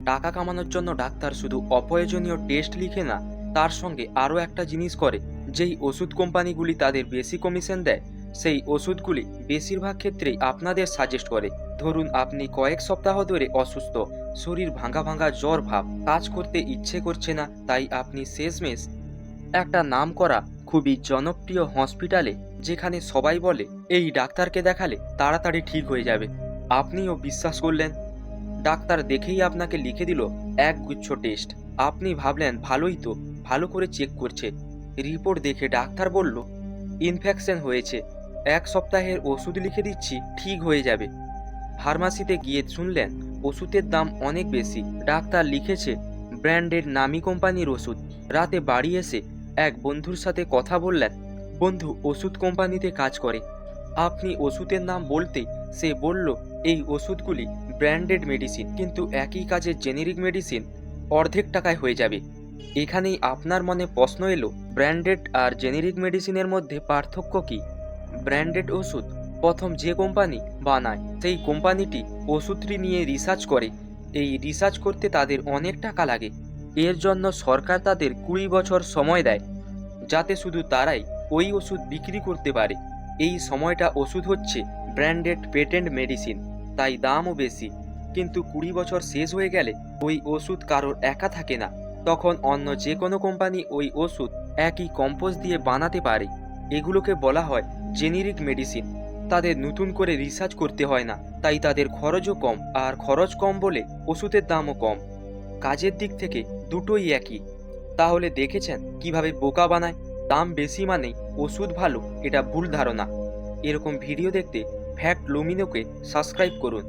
টাকা কামানোর জন্য ডাক্তার শুধু অপ্রয়োজনীয় টেস্ট লিখে না, তার সঙ্গে আরও একটা জিনিস করে। যেই ওষুধ কোম্পানিগুলি তাদের বেশি কমিশন দেয়, সেই ওষুধগুলি বেশিরভাগ ক্ষেত্রেই আপনাদের সাজেস্ট করে। ধরুন আপনি কয়েক সপ্তাহ ধরে অসুস্থ, শরীর ভাঙা ভাঙা জ্বর ভাব, কাজ করতে ইচ্ছে করছে না, তাই আপনি শেষমেশ একটা নামকরা খুবই জনপ্রিয় হসপিটালে, যেখানে সবাই বলে এই ডাক্তারকে দেখালে তাড়াতাড়ি ঠিক হয়ে যাবে, আপনিও বিশ্বাস করলেন। ডাক্তার দেখেই আপনাকে লিখে দিল এক গুচ্ছ টেস্ট। আপনি ভাবলেন ভালোই তো, ভালো করে চেক করছে। রিপোর্ট দেখে ডাক্তার বলল ইনফেকশন হয়েছে, এক সপ্তাহের ওষুধ লিখে দিচ্ছি, ঠিক হয়ে যাবে। ফার্মাসিতে গিয়ে শুনলেন ওষুধের দাম অনেক বেশি, ডাক্তার লিখেছে ব্র্যান্ডেড নামি কোম্পানির ওষুধ। রাতে বাড়ি এসে এক বন্ধুর সাথে কথা বললেন, বন্ধু ওষুধ কোম্পানিতে কাজ করে। আপনি ওষুধের নাম বলতেই সে বলল এই ওষুধগুলি ব্র্যান্ডেড মেডিসিন, কিন্তু একই কাজের জেনেরিক মেডিসিন অর্ধেক টাকায় হয়ে যাবে। এখানেই আপনার মনে প্রশ্ন এলো, ব্র্যান্ডেড আর জেনেরিক মেডিসিনের মধ্যে পার্থক্য কী? ব্র্যান্ডেড ওষুধ প্রথম যে কোম্পানি বানায়, সেই কোম্পানিটি ওষুধটি নিয়ে রিসার্চ করে। এই রিসার্চ করতে তাদের অনেক টাকা লাগে। এর জন্য সরকার তাদের 20 বছর সময় দেয়, যাতে শুধু তারাই ওই ওষুধ বিক্রি করতে পারে। এই সময়টা ওষুধ হচ্ছে ব্র্যান্ডেড পেটেন্ট মেডিসিন, তাই দামও বেশি। কিন্তু 20 বছর শেষ হয়ে গেলে ওই ওষুধ কারোর একা থাকে না, তখন অন্য যে কোনো কোম্পানি ওই ওষুধ একই কম্পোজ দিয়ে বানাতে পারে। এগুলোকে বলা হয় জেনেরিক মেডিসিন। তাদের নতুন করে রিসার্চ করতে হয় না, তাই তাদের খরচও কম, আর খরচ কম বলে ওষুধের দামও কম। কাজের দিক থেকে দুটোই একই। তাহলে দেখেছেন কিভাবে বোকা বানায়? দাম বেশি মানেই ওষুধ ভালো, এটা ভুল ধারণা। এরকম ভিডিও দেখতে ফ্যাক্ট লুমিনোকে সাবস্ক্রাইব করুন।